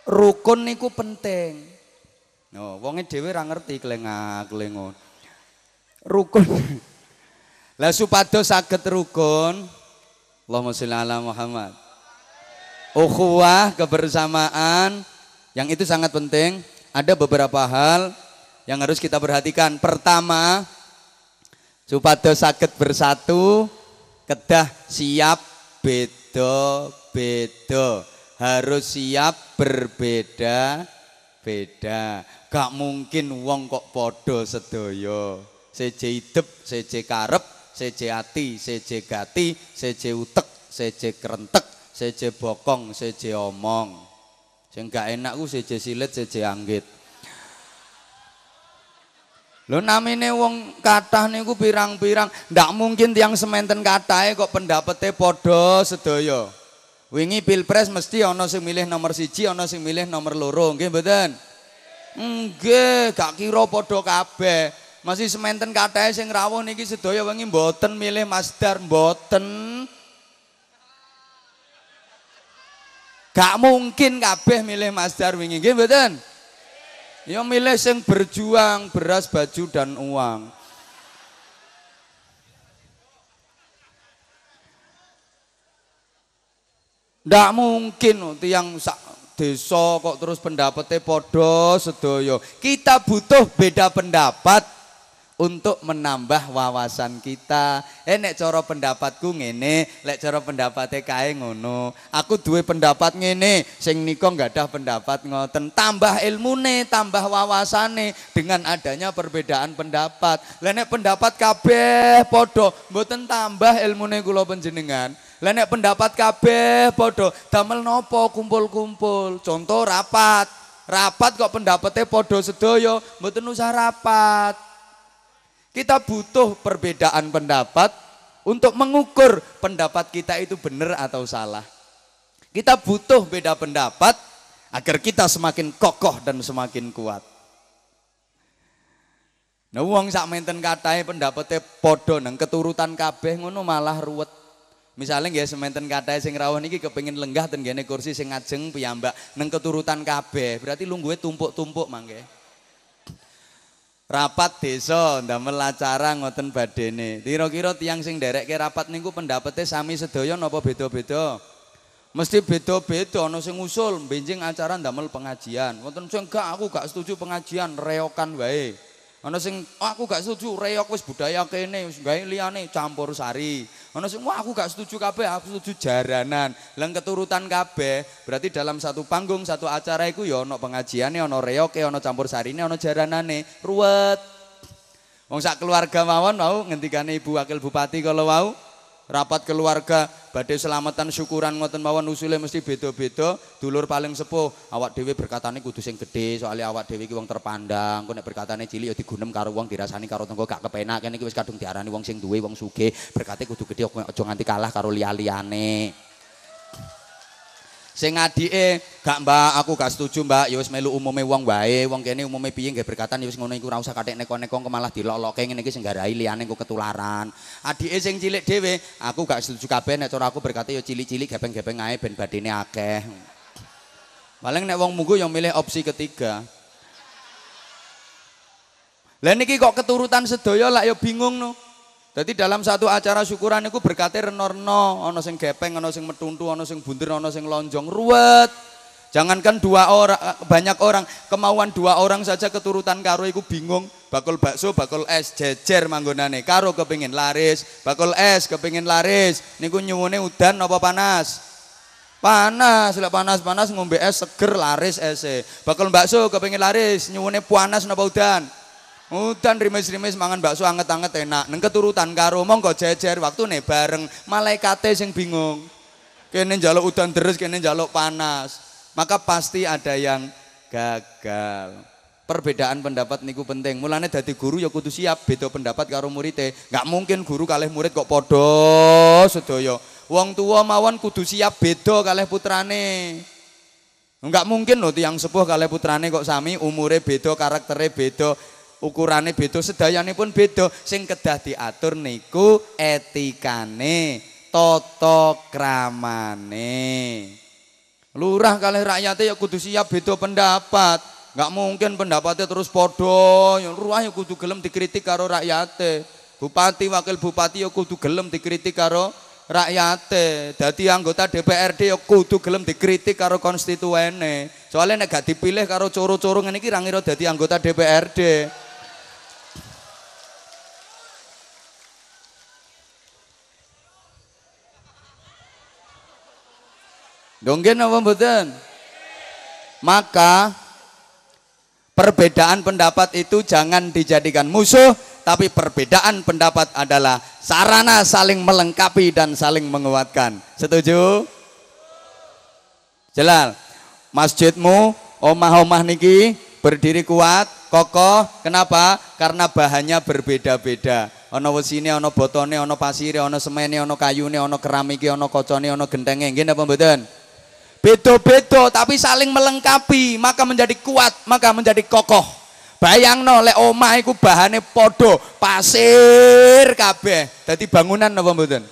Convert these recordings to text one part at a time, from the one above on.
rukun niku penting. No, wonge dhewe ra ngerti klengak-klengon. Rukun. Lah supados saged rukun, Allahumma sholli ala Muhammad. Ukhuwah, kebersamaan, yang itu sangat penting. Ada beberapa hal yang harus kita perhatikan. Pertama, supados saged bersatu, kedah siap beda-beda. Harus siap berbeda-beda. Gak mungkin wong kok podo sedaya. Seje idep, seje karep, seje ati, seje gati, seje utek, seje kerentek, seje bokong, seje omong. Sing gak enak ku seje silit, seje anggit. Lho namine wong kathah niku pirang-pirang, ndak mungkin tiyang sementen kathahe kok pendapete padha sedaya. Wingi pilpres mesti ana sing milih nomor 1, ana sing milih nomor 2, nggih mboten? Nggih, gak kira padha kabeh. Masih sementen kathahe sing rawuh niki sedaya wingi mboten milih Mas Dar, mboten. Gak mungkin kabeh milih Mas Dar wingi, nggih mboten? Ya milih sing berjuang, beras, baju dan uang. Ndak mungkin tiyang sak desa kok terus pendapatnya padha sedaya. Kita butuh beda pendapat untuk menambah wawasan kita. Nek cara pendapatku ngene, lek cara pendapatnya kae ngono. Aku duwe pendapat ngene, sing nika gadah pendapat ngoten. Tambah ilmune, tambah wawasane dengan adanya perbedaan pendapat. Lah nek pendapat kabeh padha, mboten tambah ilmune kula panjenengan. Lah nek pendapat kabeh padha, damel napa kumpul-kumpul? Contoh rapat. Rapat kok pendapatnya padha sedaya, mboten usah rapat. Kita butuh perbedaan pendapat untuk mengukur pendapat kita itu benar atau salah. Kita butuh beda pendapat agar kita semakin kokoh dan semakin kuat. Nah wong sak menten kathahe pendapatnya padha nang keturutan kabeh ngono malah ruwet. Misalnya nggih sementen kathahe sing rawuh niki kepengin lenggah ten ngene kursi sing ngajeng piyambak nang keturutan kabeh. Berarti lungguhe tumpuk-tumpuk mangke. Rapat desa ndamel acara ngoten badene. Kira-kira tiyang sing nderekke rapat niku pendapatnya sami sedaya napa beda-beda? Mesti beda-beda, ana sing usul benjing acara ndamel pengajian. Wonten sing aku gak setuju pengajian, reokan wae. Ana sing aku gak setuju reok wis budaya kene, wis gawe liyane campur sari. Ana sing aku gak setuju kabeh, aku setuju jaranan. Lah keturutan kabeh, berarti dalam satu panggung, satu acara iku ya ana pengajiane, ana reoke, ana campur sarine, ana jaranane. Ruwet. Wong sak keluarga mawon mau ngendikane Ibu Wakil Bupati kala wau, rapat keluarga badhe selamatan syukuran ngoten mawon usule mesti beda-beda. Dulur paling sepuh awak dhewe berkatane kudu sing gedhe, soalnya awak dhewe iki wong terpandang. Kok nek berkatane cilik ya digunem karo wong, dirasani karo tenggo gak kepenak. Kene iki wis kadung diarani wong sing duwe, wong sugih, berkate kudu gedhe aja nganti kalah karo liya-liyane. Sing adike gak mbak, aku gak setuju mbak, ya wis melu umume wong wae, wong kene umume piye nggih berkatan ya wis ngono iku ora usah kathek neko-neko kok malah dilok-loke ngene iki sing nggarai liyane kok ketularan. Adike sing cilik dhewe, aku gak setuju kabeh nek cara aku berkate ya cilik-cilik gepeng-gepeng ae ben badine akeh. Paling nek wong munggu yang milih opsi ketiga. Lah niki kok keturutan sedaya lak ya bingung no. Jadi dalam satu acara syukuran itu berkate reno-reno, ana sing gepeng, ana sing metuntu, ana sing buntir, ana sing lonjong, ruwet. Jangankan dua orang, banyak orang, kemauan dua orang saja keturutan karo iku bingung. Bakul bakso, bakul es, jejer manggonane. Karo kepingin laris, bakul es kepingin laris. Niku nyuwune udan apa panas? Panas, lek panas-panas ngombe es seger laris ese. Bakul bakso kepingin laris, nyuwune panas napa udan? Udan rimis-rimis mangan bakso anget-anget enak. Neng keturutan karo monggo jejer waktune bareng, malaikate sing bingung. Kene njaluk udan deres, kene njaluk panas. Maka pasti ada yang gagal. Perbedaan pendapat niku penting. Mulane dadi guru ya kudu siap beda pendapat karo murite. Nggak mungkin guru kalih murid kok padha sedaya. Wong tua mawon kudu siap beda kalih putrane. Nggak mungkin lho tiyang sepuh kalih putrane kok sami, umure beda, karaktere beda. Ukurane beda, sedayanipun beda. Sing kedah diatur niku etikane, tata kramane. Lurah kalih rakyatnya ya kudu siap beda pendapat. Nggak mungkin pendapatnya terus podo. Ya lurah ya kudu gelem dikritik karo rakyatnya. Bupati wakil bupati ya kudu gelem dikritik karo rakyate. Dadi anggota DPRD ya kudu gelem dikritik karo konstituene. Soalnya nek gak dipilih karo coro-coro ngene iki ra ngira dadi anggota DPRD. Donggen apa mboten? Maka perbedaan pendapat itu jangan dijadikan musuh, tapi perbedaan pendapat adalah sarana saling melengkapi dan saling menguatkan. Setuju? Jelal, masjidmu, omah-omah niki berdiri kuat, kokoh. Kenapa? Karena bahannya berbeda-beda. Ono wesine, ono botone, ono pasire, ono semene, ono kayune, ono keramike, ono kocone, ono gentenge. Nggih napa mboten? Beda-beda tapi saling melengkapi, maka menjadi kuat, maka menjadi kokoh. Bayangno lek omah iku bahane podo, pasir kabeh. Dadi bangunan napa mboten?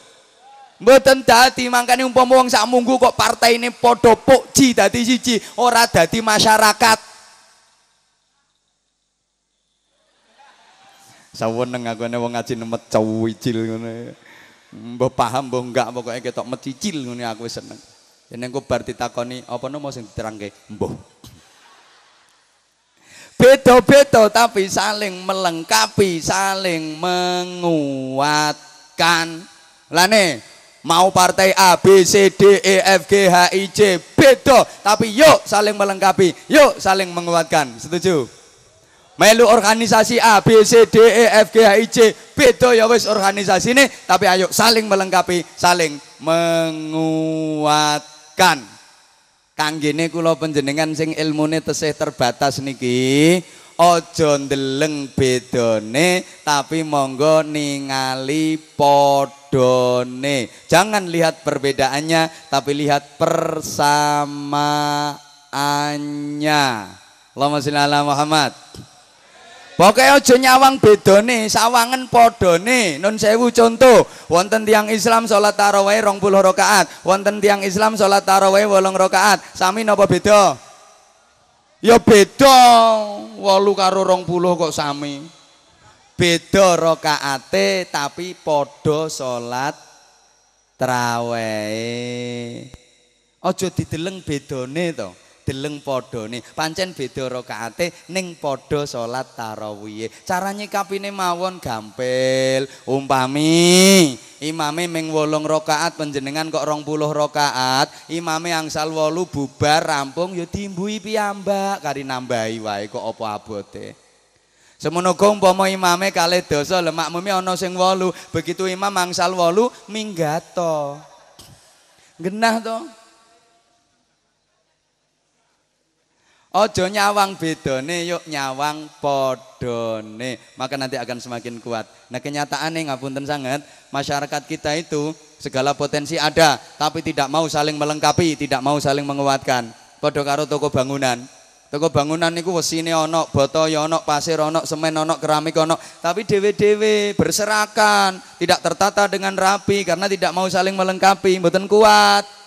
Mboten dadi, mangkane umpama wong sak munggu kok partaine podo pokji dadi siji, ora dadi masyarakat. Saweneng aku nek wong ngaji nemet cawicil ngono. Mbah paham mbah enggak pokoke ketok mecicil ngono aku wis seneng. Yen engko bar ditakoni apa nomo sing diterangke? Mbah. Beda-beda tapi saling melengkapi, saling menguatkan. Lane mau partai A, B, C, D, E, F, G, H, I, J beda tapi yuk saling melengkapi, yuk saling menguatkan. Setuju? Melu organisasi A, B, C, D, E, F, G, H, I, J beda ya wis organisasi ini tapi ayo saling melengkapi, saling menguatkan. Kanggene kula panjenengan sing ilmune tesih terbatas niki aja ndeleng bedone tapi monggo ningali podone. Jangan lihat perbedaannya tapi lihat persamaannya. Allahumma sholli ala Muhammad. Pokoknya aja nyawang bedone, sawangan podone. Nun sewu contoh, wonten tiang Islam salat tarawih 20 rakaat, wonten tiang Islam salat tarawih 8 rakaat. Sami napa beda? Ya beda, 8 karo 20 kok sami. Beda rakaate tapi podo salat tarawih. Aja dideleng bedone to. Deleng podone pancen beda rakaate ning padha salat tarawih. Cara nyikapine mawon gampil. Umpami imame ming 8 rakaat panjenengan kok 20 rakaat, imame angsal 8 bubar rampung ya diimbui piyambak kari nambahi wae kok apa abote. Semono uga umpama imame kalih dosa lho makmume ana sing 8, begitu imam angsal 8 minggat to. Genah to. Ojo nyawang bedone, yuk nyawang podone. Maka nanti akan semakin kuat. Nah kenyataannya ngapunten sangat, masyarakat kita itu segala potensi ada, tapi tidak mau saling melengkapi, tidak mau saling menguatkan. Podo karo toko bangunan. Toko bangunan niku wesine ono, boto ya ono, pasir ono, semen ono, keramik ono, tapi dewe-dewe berserakan, tidak tertata dengan rapi karena tidak mau saling melengkapi, mboten kuat.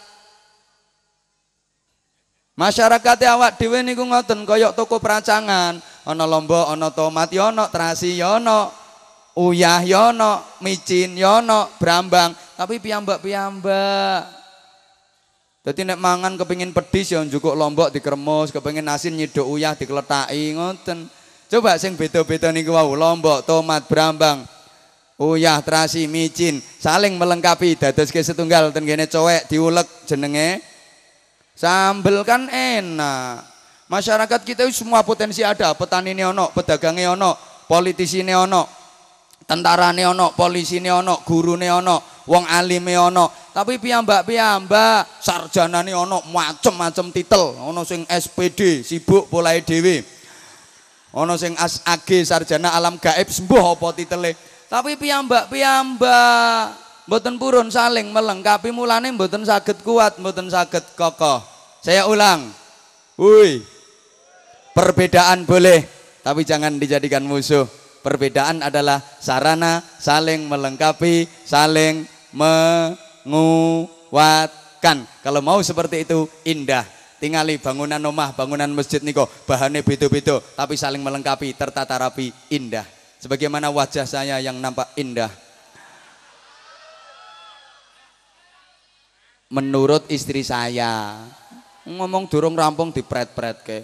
Masyarakat awak dhewe niku ngoten koyok toko peracangan, ana lombok, ana tomat ya ana, terasi ya ana, uyah ya ana, micin ya ana, brambang, tapi piyambak-piyambak. Dadi nek mangan kepengin pedis ya njukuk lombok dikremus, kepengin asin nyiduk uyah dikletaki ngoten. Coba sing beda-beda niku wau, lombok, tomat, brambang, uyah, terasi, micin, saling melengkapi dadoske setunggal ten kene cowek diulek jenenge sambel kan enak. Masyarakat kita semua potensi ada, petani ini ono, pedagangnya ono, politisi ini ono, tentara ini ono, polisi ini ono, guru ini ono, wong alim ini ono. Tapi piyambak-piyambak, sarjana ini ono, macem-macem titel. Ono sing SPD, sibuk polahe dhewe. Ono sing AG, sarjana alam gaib, sembuh apa titele. Tapi piyambak-piyambak mboten purun saling melengkapi, mulane mboten saged kuat, mboten saged kokoh. Saya ulang. Woi. Perbedaan boleh, tapi jangan dijadikan musuh. Perbedaan adalah sarana saling melengkapi, saling menguatkan. Kalau mau seperti itu indah. tingali bangunan omah, bangunan masjid niko bahannya beda-beda tapi saling melengkapi, tertata rapi, indah. Sebagaimana wajah saya yang nampak indah. Menurut istri saya, ngomong durung rampung dipret-pret ke.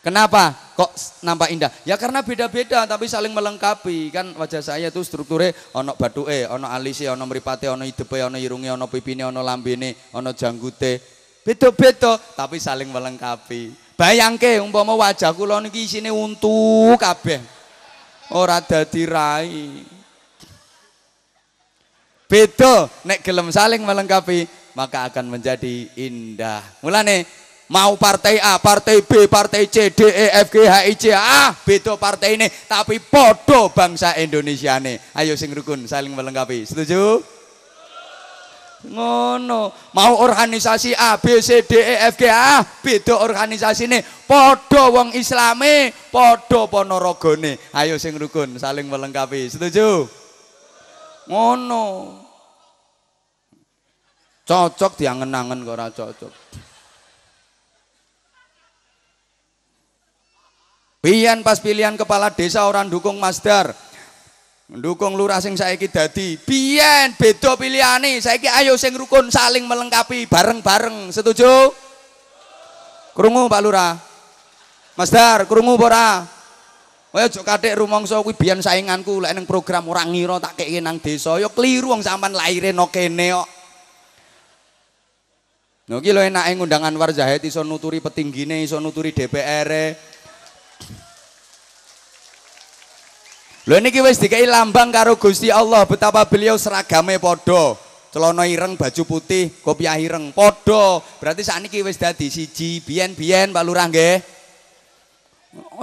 Kenapa kok nampak indah? Ya karena beda-beda tapi saling melengkapi. Kan wajah saya itu strukturnya ono batuke, ono alise, ono mripate, ono idepe, ono irunge, ono pipine, ono lambene, ono janggute. Beda-beda tapi saling melengkapi. Bayangke umpama wajah kula niki isine untu kabeh. Ora dadi rai. Beda nek gelem saling melengkapi maka akan menjadi indah. Mulane mau partai A, partai B, partai C, D, E, F, G, H, I, J, beda partai ini tapi podo bangsa Indonesia nih. Ayo sing rukun saling melengkapi. Setuju? Ngono. Mau organisasi A, B, C, D, E, F, G, beda organisasi ini podo wong Islame, podo Ponorogo nih. Ayo sing rukun saling melengkapi. Setuju? Ngono. Cocok diangen-angen kok ora cocok. Pian pas pilihan kepala desa orang dukung Masdar, dukung lurah sing saiki dadi. Pian beda pilihane, saiki ayo sing rukun saling melengkapi bareng-bareng. Setuju? Krungu Pak Lurah? Masdar, krungu apa ora? Kowe aja kathik rumangsa kuwi biyen sainganku lek ning program ora ngira tak keki nang desa. Ya kliru wong sampean laire no kene kok. Lho iki lho enake ngundang Anwar Zahid iso nuturi petinggine, iso nuturi DPR-e. Lho niki wis dikei lambang karo Gusti Allah betapa beliau seragame padha. Celana ireng, baju putih, kopiah ireng padha. Berarti sakniki wis dadi siji. Biyen-biyen Pak Lurah nggih.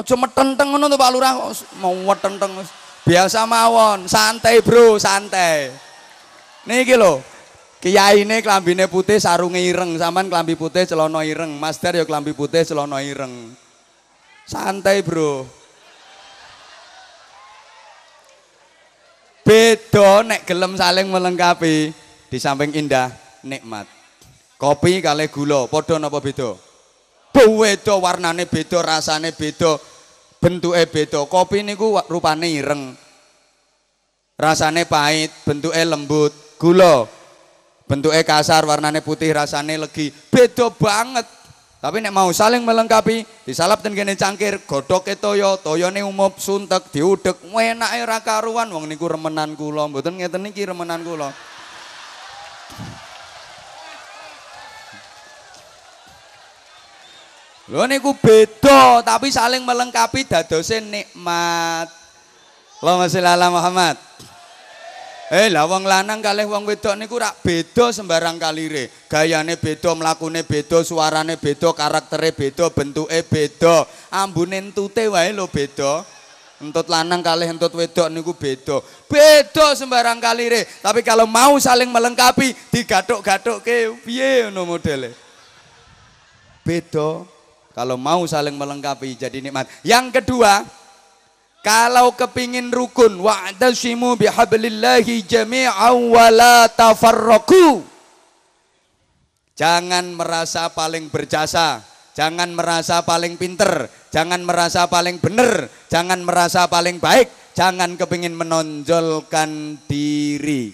Aja metenteng ngono to Pak Lurah, mau metenteng. Biasa mawon, santai Bro, santai. Niki lho. Kiyaine klambine putih, sarunge ireng, sampean klambi putih, celana ireng. Masdar ya klambi putih, celana ireng. Santai, Bro. Beda nek gelem saling melengkapi, di samping indah, nikmat. Kopi kalih gula, padha napa beda? Beda, warnane beda, rasane beda, bentuke beda. Kopi niku rupane ireng. Rasane pahit, bentuke lembut. Gula bentuknya kasar, warnanya putih, rasanya legi, beda banget. Tapi nek mau saling melengkapi, disalap ten kene cangkir, godhoke toyo, toyone umup, suntek, diudek, enake ra karuan. Wong niku remenan kula, mboten ngeten niki remenan kula. Lho niku beda, tapi saling melengkapi dadose nikmat. Allahumma sholli ala Muhammad. Lah wong lanang kalih wong wedok niku rak beda sembarang kalire. Gayane beda, mlakune beda, suarane beda, karaktere beda, bentuke beda. Ambune entute wae lho beda. Entut lanang kalih entut wedok niku beda. Beda sembarang kalire. Tapi kalau mau saling melengkapi, digathuk-gathukke piye ngono modele. Beda. Kalau mau saling melengkapi jadi nikmat. Yang kedua, kalau kepingin rukun, wa'tasimu bihablillahi jami'an wa la tafarraqu. Jangan merasa paling berjasa, jangan merasa paling pinter, jangan merasa paling benar, jangan merasa paling baik, jangan kepingin menonjolkan diri.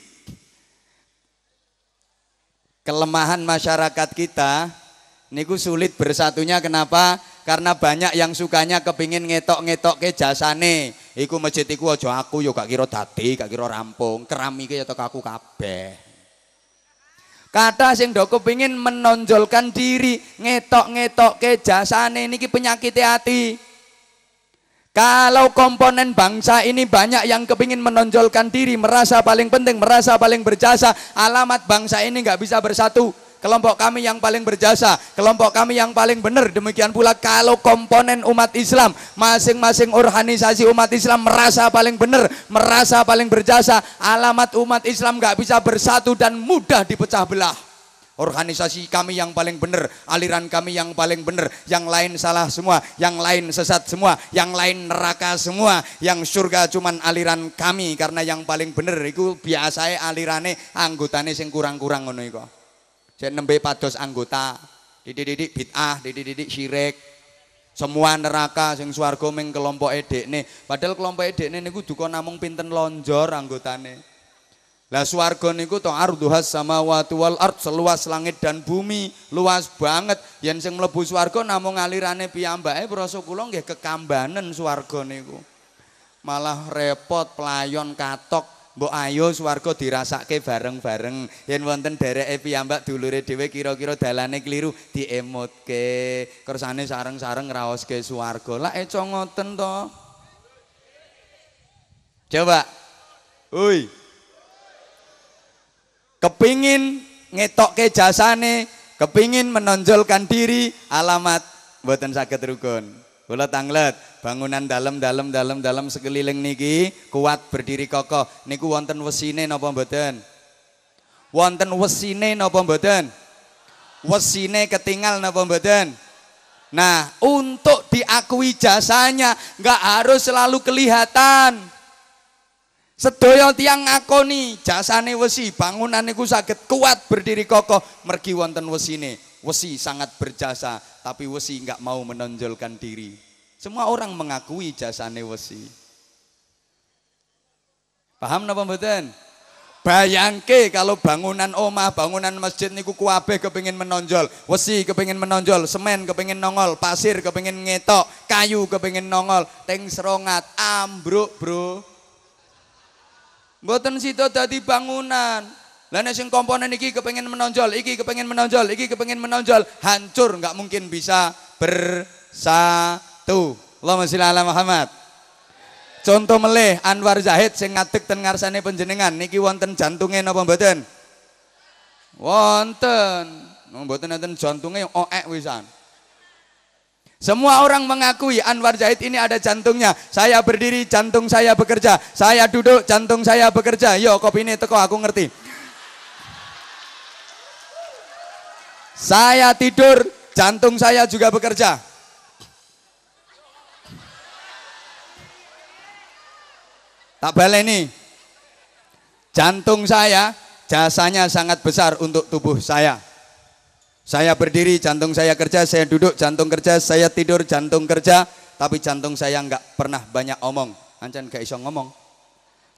Kelemahan masyarakat kita niku sulit bersatunya. Kenapa? Karena banyak yang sukanya kepingin ngetok-ngetok ke jasane. Iku masjid iku aja aku yo gak kira dadi, gak kira rampung, keramike ya tek aku kabeh. Kata sing do kepingin menonjolkan diri, ngetok-ngetok ke jasane niki penyakit hati. Kalau komponen bangsa ini banyak yang kepingin menonjolkan diri, merasa paling penting, merasa paling berjasa, alamat bangsa ini nggak bisa bersatu. Kelompok kami yang paling berjasa, kelompok kami yang paling benar. Demikian pula kalau komponen umat Islam, masing-masing organisasi umat Islam merasa paling benar, merasa paling berjasa, alamat umat Islam nggak bisa bersatu dan mudah dipecah belah. Organisasi kami yang paling benar, aliran kami yang paling benar, yang lain salah semua, yang lain sesat semua, yang lain neraka semua, yang surga cuman aliran kami. Karena yang paling benar itu biasanya alirane anggotane sing kurang-kurang ngono iku. Saya nembe pados anggota, dididik bid'ah, dididik syirik. Semua neraka sing swarga ming kelompoke dekne. Padahal kelompoke dekne niku duka namung pinten lonjor anggotane. Lah swarga niku to arduhas samawati wal ard, seluas langit dan bumi, luas banget. Yen sing mlebu swarga namung alirane piyambake prasa kula nggih kekambanen swarga niku. Malah repot pelayon katok. Mbok ayo swarga dirasake bareng-bareng. Yen wonten dereke piyambak dulure dhewe kira-kira dalane kliru diemotke. Kersane sareng-sareng ngraoske swarga. Lah eco ngoten to. Coba. Ui. Kepingin ngetokke jasane, kepingin menonjolkan diri, alamat mboten saged rukun. Kula tanglet, bangunan dalam sekeliling niki kuat berdiri kokoh. Niku wonten wesine napa mboten? Wonten wesine napa mboten? Wesine ketinggal napa mboten? Nah, untuk diakui jasanya nggak harus selalu kelihatan. Sedaya tiyang ngakoni jasane wesi, bangunan niku saged kuat berdiri kokoh mergi wonten wesine. Wesi sangat berjasa, tapi wesi nggak mau menonjolkan diri. Semua orang mengakui jasane wesi. Paham napa mboten? Bayangke kalau bangunan omah, bangunan masjid niku kuwabe kepengin menonjol, wesi kepengin menonjol, semen kepengin nongol, pasir kepengin ngetok, kayu kepengin nongol, teng serongat ambruk, Bro. Mboten sida dadi bangunan. Lah nek sing komponen iki kepengin menonjol, iki kepengin menonjol, iki kepengin menonjol, hancur, nggak mungkin bisa bersatu. Allahumma sholli ala Muhammad. Contoh melih Anwar Zahid sing ngadeg ten ngarsane panjenengan niki wonten jantunge napa mboten? Wonten. Mboten enten jantunge oek wisan. Semua orang mengakui Anwar Zahid ini ada jantungnya. Saya berdiri, jantung saya bekerja. Saya duduk, jantung saya bekerja. Yo kopine teko aku ngerti. Saya tidur, jantung saya juga bekerja. Tak baleni. Jantung saya jasanya sangat besar untuk tubuh saya. Saya berdiri, jantung saya kerja, saya duduk, jantung kerja, saya tidur, jantung kerja, tapi jantung saya nggak pernah banyak omong. Ancen gak iso ngomong.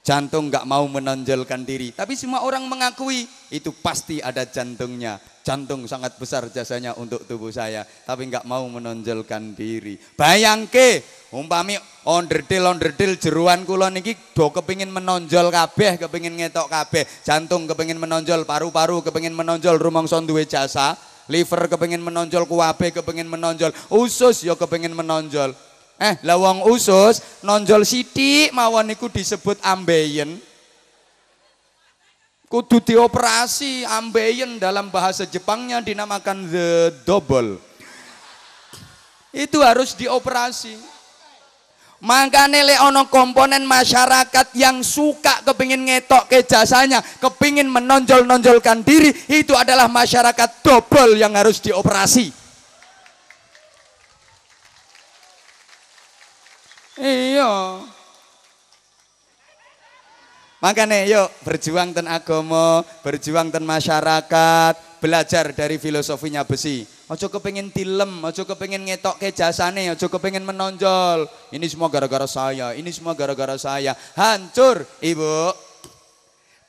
Jantung nggak mau menonjolkan diri, tapi semua orang mengakui itu pasti ada jantungnya. Jantung sangat besar jasanya untuk tubuh saya, tapi nggak mau menonjolkan diri. Bayangke, umpami onderdil jeruan kula niki do kepingin menonjol kabeh, kepingin ngetok kabeh. Jantung kepingin menonjol, paru-paru kepingin menonjol, rumangsa duwe jasa. Liver kepingin menonjol, kuwabe kepingin menonjol, usus ya kepingin menonjol. Lah wong usus nonjol sithik mawon niku disebut ambeien. Kudu dioperasi. Ambeien dalam bahasa Jepangnya dinamakan the double. Itu harus dioperasi. Makanya le ono komponen masyarakat yang suka kepingin ngetok ke jasanya, kepingin menonjol-nonjolkan diri, itu adalah masyarakat double yang harus dioperasi. Iya. Makanya yuk berjuang ten agama, berjuang ten masyarakat, belajar dari filosofinya besi. Ojo kepengin tilem, ojo kepengin ngetok ke jasane, ojo kepengin menonjol. Ini semua gara-gara saya, ini semua gara-gara saya. Hancur, Ibu.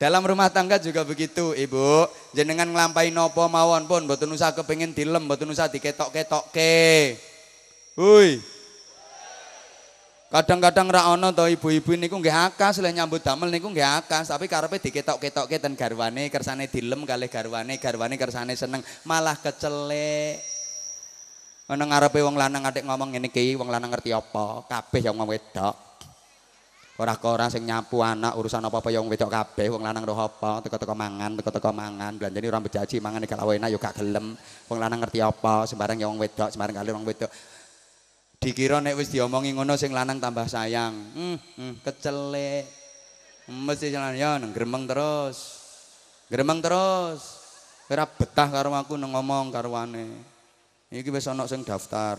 Dalam rumah tangga juga begitu, Ibu. Jenengan nglampahi nopo mawon pun, mboten usah kepengin tilem, mboten usah diketok-ketokke. Hui. Kadang-kadang ra ono to ibu-ibu niku nggih akas lek nyambut damel niku nggih akas, tapi karepe diketok-ketokke ten garwane, kersane dilem kalih garwane, garwane kersane seneng, malah kecelek. Ana ngarepe wong lanang atik ngomong ngene iki, wong lanang ngerti apa? Kabeh yang wong wedok. Ora sing nyapu anak, urusan apa-apa yang wong wedok kabeh, wong lanang roh apa? Teko-teko mangan, belanjane ora bejaji mangan iki kalau enak yo gak gelem. Wong lanang ngerti apa? Sembarang ya wong wedok, sembarang kali wong wedok. Dikira nek wis diomongi ngono sing lanang tambah sayang. Kecelek. Mesti jalan ya gremeng terus. Gremeng terus. Ora betah karo aku nang ngomong karwane. Iki wis ana sing daftar.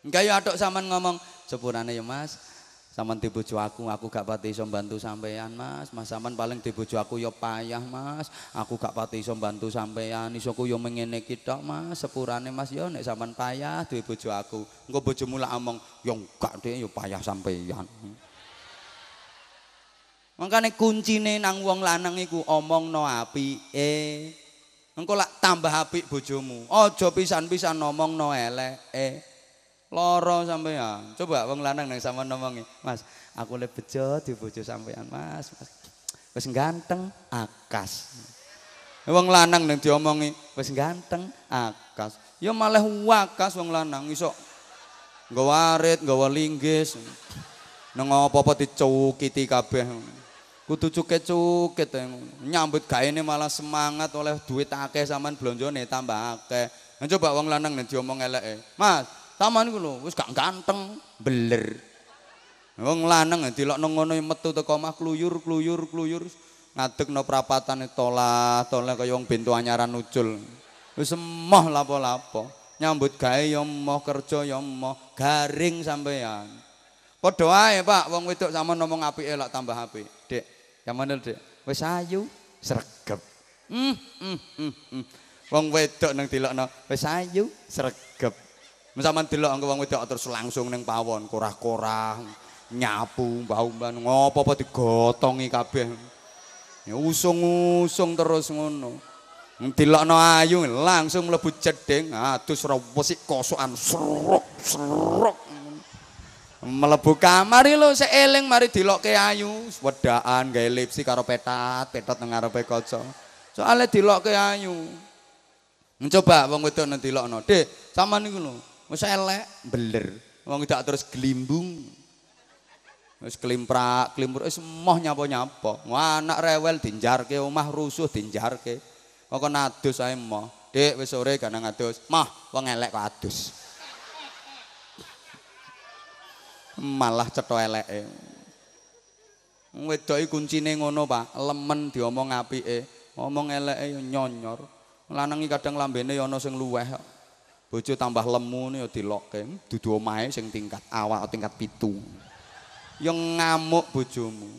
Engko ya atok sampean ngomong, sepurane ya Mas. Sampeyan di bojo aku gak pati iso bantu sampean Mas. Mas sampean paling di bojo aku ya payah Mas. Aku gak pati iso bantu sampean. Isoku yo mengene iki tok Mas. Sepurane Mas yo nek sampean payah duwe bojo aku. Engko bojomu lak omong, "Yo gak Dek, yo payah sampean." Makane kuncine nang wong lanang iku omongno apike. Engko lak tambah apik bojomu. Aja pisan-pisan ngomongno eleke. Loro sampean. Coba wong lanang nang sampean ngomongi, "Mas, aku le bejo di bojo sampean, Mas. Wis ganteng, akas." Wong lanang nang diomongi, "Wis ganteng, akas." Ya malah wakas wong lanang iso nggawa arit, nggawa linggis. Nang apa-apa dicukiti kabeh. Kudu cuket-cuket nyambut gaene malah semangat oleh duit akeh sampean blonjone tambah akeh. Coba wong lanang nang diomong eleke, "Mas, taman iku lho wis gak ganteng, beler." Wong lanang dilokno ngono metu teko omah kluyur ngadegno prapatane tolah kaya wong bento anyaran ucul. Wis emoh lapo-lapo. Nyambut gawe ya emoh, kerja ya emoh, garing sampean. Padha ae, Pak, wong wedok sampean ngomong apike lak tambah apik. Dik, jamane Dik, wis ayu, sregep. Wong wedok nang dilokno wis ayu, sregep. Sampeyan delok wong wedok terus langsung ning pawon, korah-korah, nyapu, mbah-mbah, ngopo-opo digotongi kabeh. Ya usung-usung terus ngono. Delokno ayu langsung mlebu jeding, adus resik kosokan serok. Mlebu kamar lho sik eling mari dilokke ayu, wedaan gawe lipstik karo petat nang ngarepe kaca. Soale dilokke ayu. Coba wong wedok nang dilokno, "Dik, sampean niku lho wis elek, beler." Wong tidak terus gelimbung. Wis klimprak, wis emoh nyapa-nyapa. Wah, anak rewel dinjarke omah rusuh dinjarke. Kok adus ae emoh. "Dik, wis sore gak nang adus." "Mah, wong elek kok adus." Malah cetha eleke. Wedok iki kuncine ngono, Pak. Lemen diomong apike, ngomong eleke yo nyonyor. Lanang iki kadang lambene yo ana sing luweh kok. Bojo tambah lemu ya dilokke, dudu omahe sing tingkat awak tingkat 7. Yang ngamuk bojomu.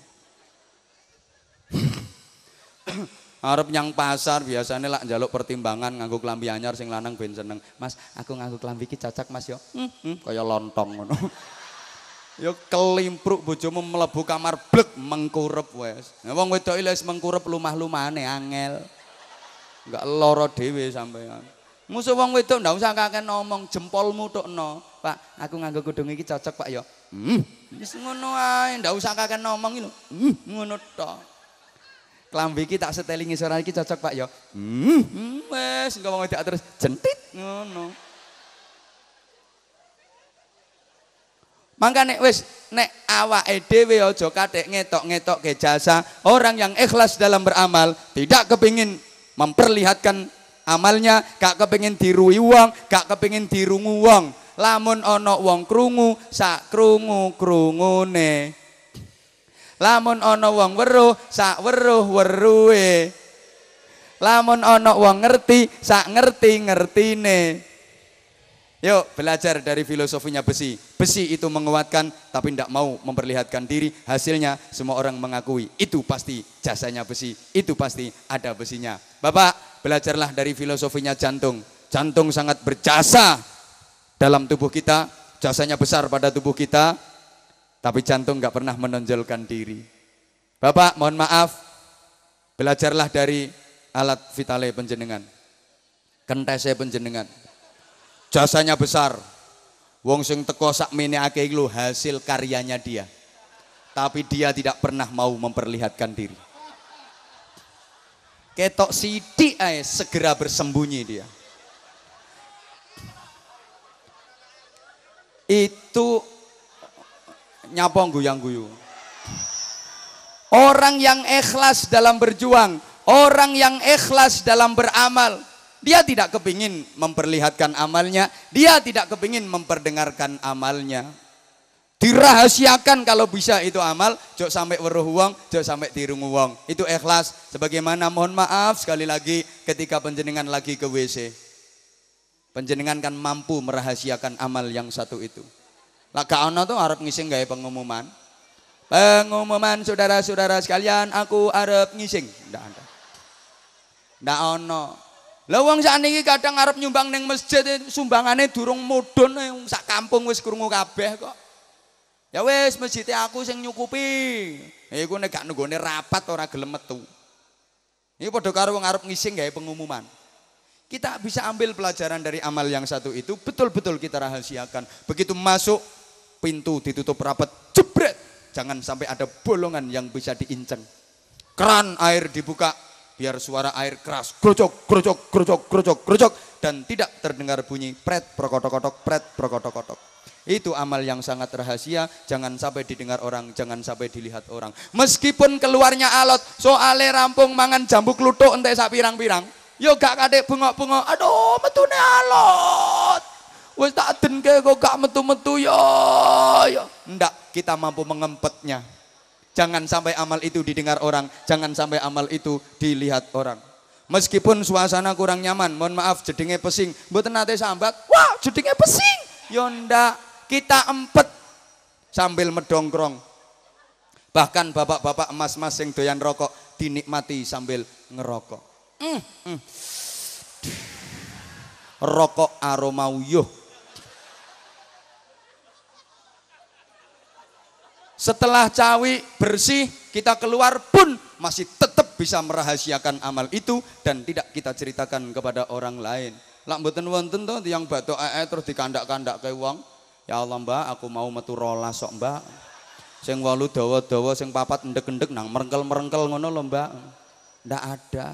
Arep nyang pasar biasane lak njaluk pertimbangan nganggo klambi anyar sing lanang ben seneng. "Mas, aku nganggo klambi iki cocok Mas yo." Kaya lontong ngono. Ya kelimpruk bojomu mlebu kamar blek mengkurep wis. Nah wong wedok iki wis mengkurep lumah-lumahane angel. Enggak lara dhewe sampean. Musuh wong wedok ndak usah kakek ngomong jempolmu tukno. "Pak, aku nganggo kudung iki cocok Pak ya." Wis ngono ae, ndak usah kakek ngomong iki lho. Ngono tok. Klambi iki tak setelingi sore iki cocok Pak ya. Wis engko wong wedok terus jentit ngono. Makanya wis nek awake dhewe aja kathek ngetok-ngetok ke jasa. Orang yang ikhlas dalam beramal tidak kepingin memperlihatkan amalnya, gak kepingin dirui wong, gak kepingin dirungu wong. Lamun ana wong krungu, sak krungu-krungune. Lamun ana wong weruh, sak weruh-weruhe. Lamun ana wong ngerti, sak ngerti-ngertine. Yuk belajar dari filosofinya besi. Besi itu menguatkan tapi tidak mau memperlihatkan diri. Hasilnya semua orang mengakui. Itu pasti jasanya besi. Itu pasti ada besinya. Bapak, belajarlah dari filosofinya jantung. Jantung sangat berjasa dalam tubuh kita. Jasanya besar pada tubuh kita. Tapi jantung nggak pernah menonjolkan diri. Bapak, mohon maaf. Belajarlah dari alat vitale penjenengan. Kentese penjenengan. Jasanya besar. Wong sing teko sakmene akeh iki lho hasil karyanya dia. Tapi dia tidak pernah mau memperlihatkan diri. Ketok sithik ae segera bersembunyi dia. Itu nyapa guyang-guyu. Orang yang ikhlas dalam berjuang, orang yang ikhlas dalam beramal, dia tidak kepingin memperlihatkan amalnya, dia tidak kepingin memperdengarkan amalnya. Dirahasiakan kalau bisa itu amal, jok sampai weruh wong, jok sampai dirungu wong. Itu ikhlas. Sebagaimana mohon maaf sekali lagi ketika panjenengan lagi ke WC. Panjenengan kan mampu merahasiakan amal yang satu itu. Lah gak ono tuh arep ngising gawe pengumuman. Pengumuman saudara-saudara sekalian, aku arep ngising. Ndak ada. Ndak ono. Lah wong sakniki kadang arep nyumbang ning masjid sumbangane durung mudhun sak kampung wis krungu kabeh kok. Ya wis masjid aku sing nyukupi. Iku nek gak nunggone rapat ora gelem metu. Ini padha karo wong arep ngising gawe pengumuman. Kita bisa ambil pelajaran dari amal yang satu itu, betul-betul kita rahasiakan. Begitu masuk, pintu ditutup rapat, jebret. Jangan sampai ada bolongan yang bisa diinceng. Keran air dibuka, biar suara air keras, grojok, grojok, grojok, grojok, grojok. Dan tidak terdengar bunyi pret, prokotok-kotok, pret, prokotok-kotok. Itu amal yang sangat rahasia, jangan sampai didengar orang, jangan sampai dilihat orang. Meskipun keluarnya alot, soalnya rampung mangan jambu kluthuk entek sak pirang-pirang. Yo gak kadek bengok-bengok, aduh metune alot. Wis tak denke kok gak metu-metu yo. Ndak, kita mampu mengempetnya. Jangan sampai amal itu didengar orang, jangan sampai amal itu dilihat orang. Meskipun suasana kurang nyaman, mohon maaf jedenge pesing, mboten nate sambat, wah jedenge pesing. Yo ndak, kita empet sambil medongkrong. Bahkan bapak-bapak emas-emas yang doyan rokok dinikmati sambil ngerokok. Rokok aroma uyuh. Setelah cawi bersih kita keluar pun masih tetap bisa merahasiakan amal itu dan tidak kita ceritakan kepada orang lain. Lak mboten wonten to tiyang bathuk terus dikandak-kandakke wong. Ya Allah Mbak, aku mau metu rolas sok Mbak. Sing 8 dawa-dawa, sing 4 endek-endek nang merengkel-merengkel ngono lho Mbak. Ndak ada.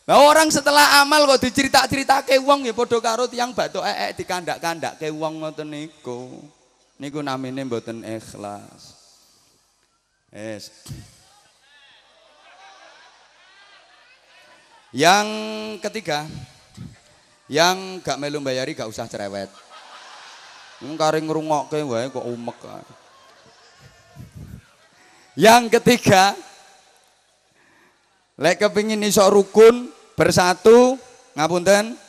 Nah orang setelah amal kok dicerita-ceritake wong ya padha karo tiyang bathuk dikandak-kandakke wong ngoten niku. Niku namine mboten ikhlas. Yes. Yang ketiga, yang gak melu mbayari gak usah cerewet. Kare ngrungokke wae kok umek. Yang ketiga, lek kepingin iso rukun bersatu, ngapunten,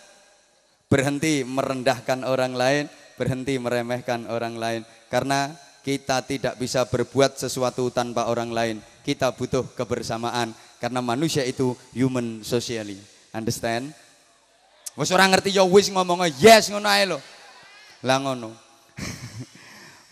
berhenti merendahkan orang lain, berhenti meremehkan orang lain. Karena kita tidak bisa berbuat sesuatu tanpa orang lain. Kita butuh kebersamaan. Karena manusia itu human socially. Understand? Wes ora ngerti ya wis ngomong yes ngono ae lho. Lah ngono.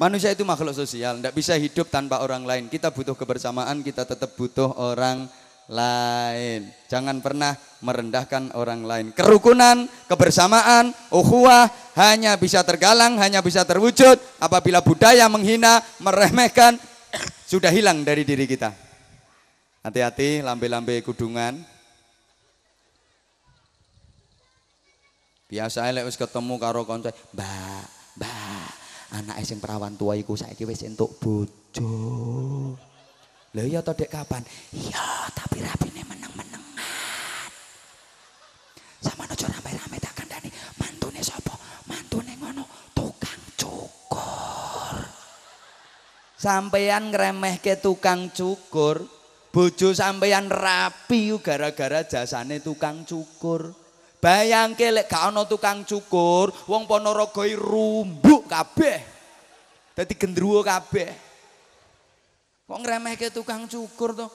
Manusia itu makhluk sosial, tidak bisa hidup tanpa orang lain. Kita butuh kebersamaan, kita tetap butuh orang lain. Jangan pernah merendahkan orang lain. Kerukunan, kebersamaan, ukhuwah hanya bisa tergalang, hanya bisa terwujud apabila budaya menghina, meremehkan sudah hilang dari diri kita. Hati-hati lambe-lambe kudungan. Biasa lek wis ketemu karo kanca, "Mbak, anake sing perawan tua iku saiki wis entuk bojo." Lah iya to Dek kapan? Iya, tapi rapine meneng-menengan. Sama aja rame-rame tak kandhani. Mantune sapa? Mantune ngono, tukang cukur. Sampeyan ngremehke tukang cukur, bojo sampeyan rapi gara-gara jasane tukang cukur. Bayangke lek gak ana tukang cukur, wong Ponorogo rumbuk kabeh. Dadi gendruwo kabeh. Kok ngremehke tukang cukur to?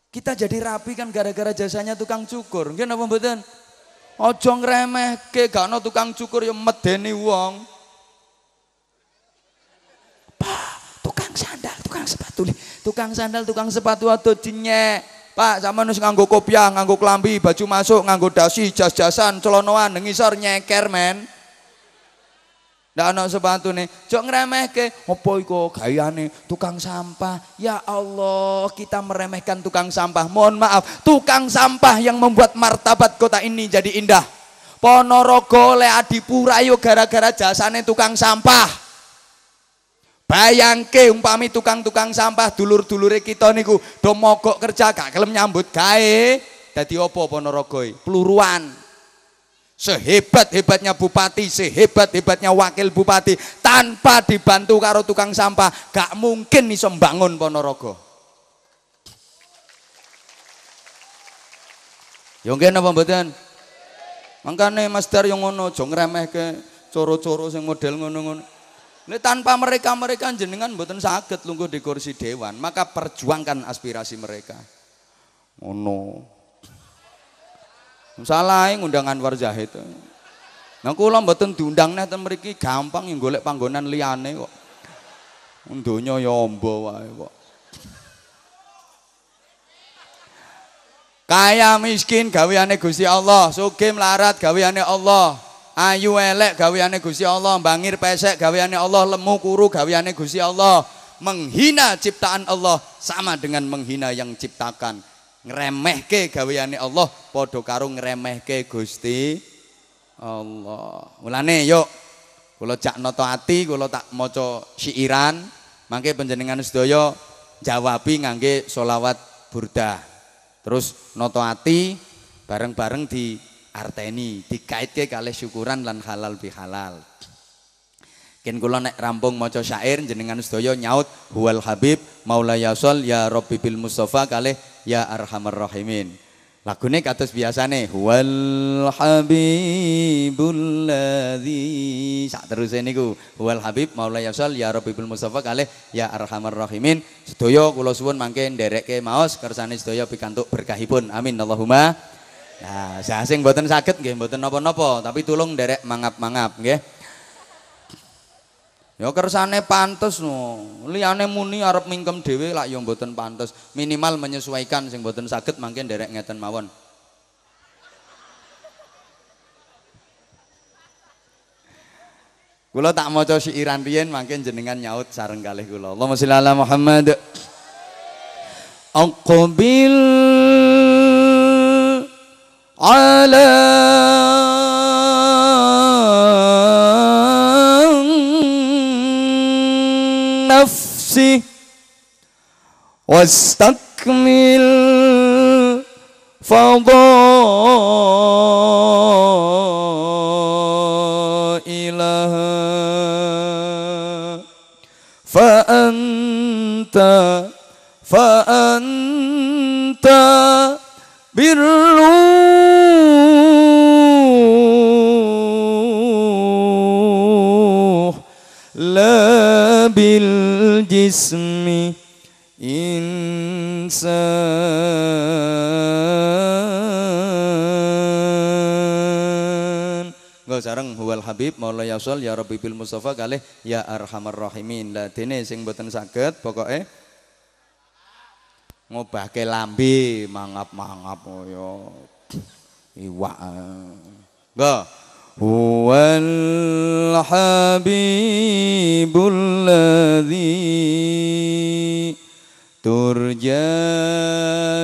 Kita jadi rapi kan gara-gara jasanya tukang cukur. Nggih napa mboten? Aja ngremehke, gak ana tukang cukur ya medeni wong. Pak, tukang sandal, tukang sepatu. Tukang sandal, tukang sepatu ado dinyek. Pak, sama nus nganggo kopiah, nganggo klambi, baju masuk, nganggo dasi, jas-jasan, celonoan, ngisor nyeker men. Ndak ana sepatune. Jok ngremehke, opo iku gayane tukang sampah. Ya Allah, kita meremehkan tukang sampah. Mohon maaf, tukang sampah yang membuat martabat kota ini jadi indah. Ponorogo le adipura yo gara-gara jasane tukang sampah. Bayangke umpami tukang-tukang sampah dulur-dulure kita niku do mogok kerja gak kelem nyambut gawe. Dadi apa Ponorogo? Peluruan. Sehebat-hebatnya bupati, sehebat-hebatnya wakil bupati, tanpa dibantu karo tukang sampah gak mungkin iso mbangun Ponorogo. Yo nggih napa mboten? Mangkane Mas Dar yo ngono, aja ngremehke coro-coro sing model ngono-ngono. Tanpa mereka jenengan mboten saged lungguh di kursi dewan, maka perjuangkan aspirasi mereka. Ngono. Salah ngundang Anwar Zahid. Nah kula mboten diundang neh ten mriki gampang yang golek panggonan liyane kok. Donya ya amba wae kok. Kaya miskin gaweane Gusti Allah, sugih melarat gaweane Allah, ayu elek gaweane Gusti Allah, bangir pesek gaweane Allah, lemu kuru gaweane Gusti Allah. Menghina ciptaan Allah sama dengan menghina yang ciptakan. Ngremehke gaweane Allah padha karo ngremehke Gusti Allah. Mulane yuk kula jak nata ati, kula tak maca syairan, mangke panjenengan sedaya jawabi ngangge sholawat burdah. Terus noto ati bareng-bareng di arteni, dikaitke kalih syukuran lan halal bihalal. Ken kula nek rampung maca syair jenengan sedaya nyaut huwal habib maulaya shol ya rabbi bil mustofa kalih ya arhamar rahimin. Lagune kados biasane huwal habibul ladzi sak teruse niku huwal habib maulaya shol ya rabbi bil mustofa kalih ya arhamar rahimin. Sedaya kula suwun mangke nderekke maos kersane sedaya pikantuk berkahipun. Amin Allahumma. Nah, sing mboten saged nggih mboten napa-napa, tapi tulung nderek mangap-mangap nggih. Ya kersane pantes no. Liyane muni arep mingkem dhewe lak ya mboten pantes. Minimal menyesuaikan sing mboten saged mangke nderek ngeten mawon. Kula tak maca syairan riyen mangke jenengan nyaut sareng kalih kula. Allahumma sholli ala Muhammad. Aqbil ala nafsi wastakmil fadailaha fa anta birruh la bil jismi insan. Nggo sareng huwal habib maulaya shol ya rabbi bil mustofa kalih ya arhamar rahimin. Lah dene sing mboten saged pokoke ngobahke lambe mangap-mangap kaya iwak. Nggo huwal habibul ladzi turja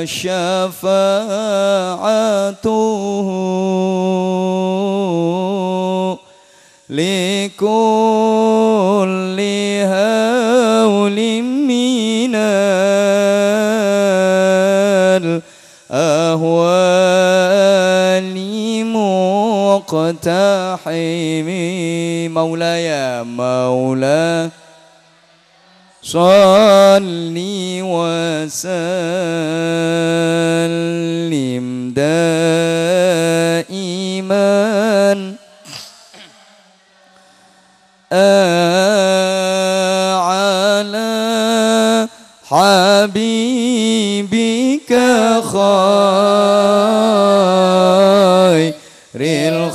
syafa'atuhu likulli hawlim minal ahwali muqtahimi maulaya maula salli wa sallim daiman ala habibika khairil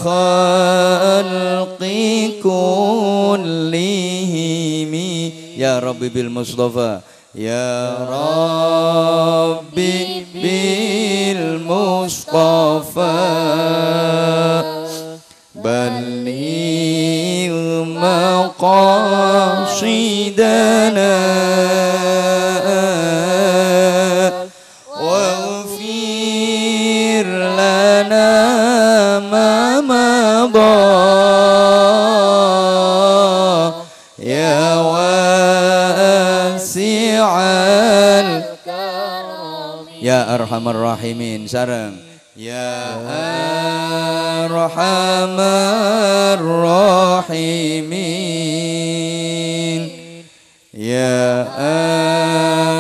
khalqi kullihim ya rabbi bil mustafa ya rabbi bil mustafa baligh maqasidana waghfir lana ma madha ya wasi'al ya arhamar rahimin sareng ya arhamar rahimin ya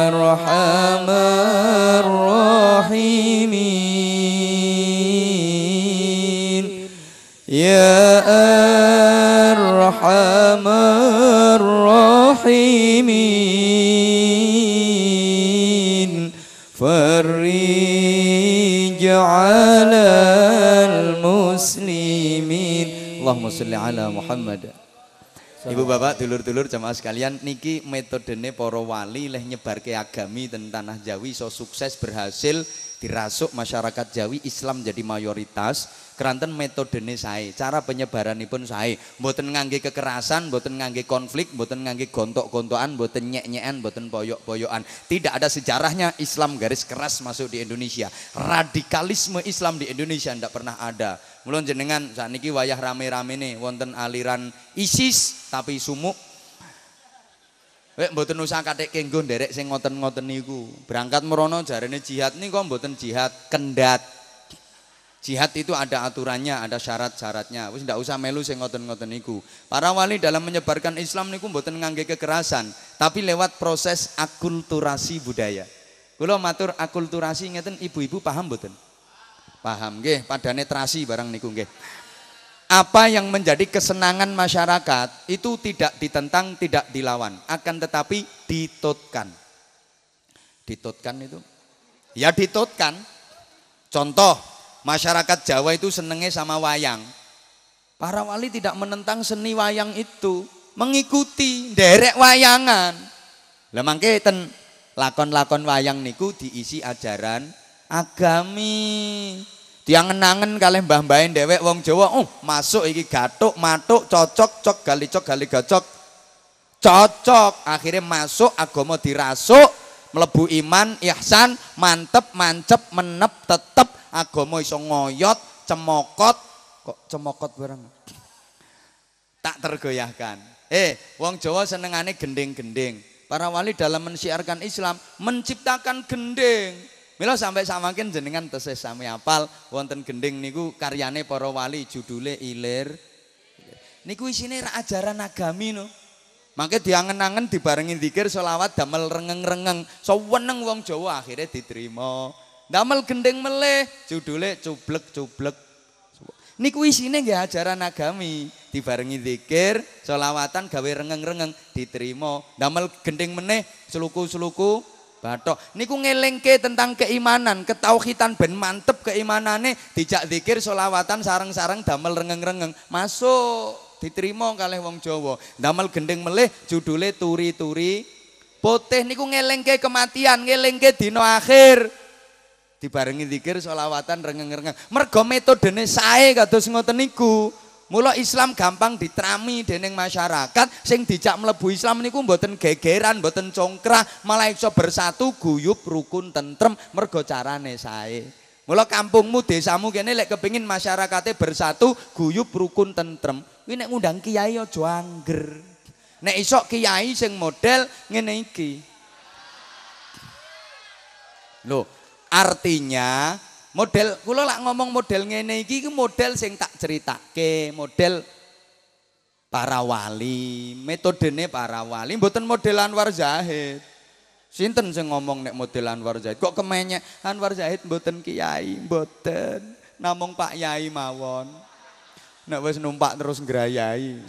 arhamar rahimin ya arhamar فرج على المسلمين اللهم صل على محمد. Ibu bapak dulur-dulur jamaah sekalian, niki metodene para wali leh nyebarke agami ten tanah Jawi so sukses berhasil dirasuk masyarakat Jawi Islam jadi mayoritas. Keranten metodene sae, cara penyebaranipun sae, mboten ngangge kekerasan, mboten ngangge konflik, mboten ngangge gontok-gontokan, mboten nyek-nyekan, mboten poyok-poyokan. Tidak ada sejarahnya Islam garis keras masuk di Indonesia. Radikalisme Islam di Indonesia ndak pernah ada. Mulun jenengan sakniki wayah rame-rame nih wonten aliran ISIS tapi sumuk. Mboten usah kathik kenggo nderek sing ngoten-ngoten niku. Berangkat merono jarene jihad niku mboten jihad kendat. Jihad itu ada aturannya, ada syarat-syaratnya. Wis ndak usah melu sing ngoten-ngoten niku. Para wali dalam menyebarkan Islam niku mboten ngangge kekerasan, tapi lewat proses akulturasi budaya. Kula matur akulturasi ngeten ibu-ibu paham mboten? Paham nggih, padane terasi barang niku nggih. Apa yang menjadi kesenangan masyarakat itu tidak ditentang, tidak dilawan, akan tetapi ditutkan. Ditutkan itu? Ya ditutkan. Contoh, masyarakat Jawa itu senengnya sama wayang. Para wali tidak menentang seni wayang itu, mengikuti derek wayangan. Lah mangke ten lakon-lakon wayang niku diisi ajaran agami. Diangen-angen kalih mbah-mbahe dhewek wong Jawa, masuk iki gathuk, matuk, cocok, cok gali gacok. Cocok, akhirnya masuk agama dirasuk, mlebu iman, ihsan, mantep, mancep, menep, tetep agama iso ngoyot, cemokot, kok cemokot barang. Tak tergoyahkan. Wong Jawa senengane gending-gending. Para wali dalam mensiarkan Islam menciptakan gending. Mila sampai samakin jenengan tesih sami apal wonten gending niku karyane para wali judule Ilir. Niku isine ra ajaran agami no. Mangke diangen-angen dibarengi zikir selawat damel rengeng-rengeng. Seweneng wong Jawa akhirnya diterima. Damel gending meleh judule cublek-cublek. Niku isine nggih ajaran agami, dibarengi zikir, selawatan gawe rengeng-rengeng diterima. Damel gending meneh seluku-seluku bathok. Niku ngelingke tentang keimanan, ketauhidan ben mantep keimanane, dijak zikir, selawatan sareng-sareng damel rengeng-rengeng. Masuk diterima kalih wong Jawa. Damel gending meleh judule turi-turi putih. Niku ngelingke kematian, ngelingke dina akhir. Dibarengi zikir, selawatan rengeng-rengeng. Mergo metodene sae kados ngoten niku. Mula Islam gampang diterami dening masyarakat, sing dijak mlebu Islam niku mboten gegeran, mboten congkrah, malah iso bersatu, guyub, rukun, tentrem, mergo carane sae. Mula kampungmu, desamu kene lek kepengin masyarakate bersatu, guyub, rukun, tentrem, kuwi nek ngundang kiai aja angger. Nek iso kiai sing model ngene iki. Lho, artinya model kula lak ngomong model ngene iki model sing tak ceritake, model para wali, metodene para wali, mboten model Anwar Zahid. Sinten sing ngomong nek model Anwar Zahid? Kok kemenyek Anwar Zahid mboten kiai, mboten. Namung Pak Yai mawon. Nek wis numpak terus ngrayai.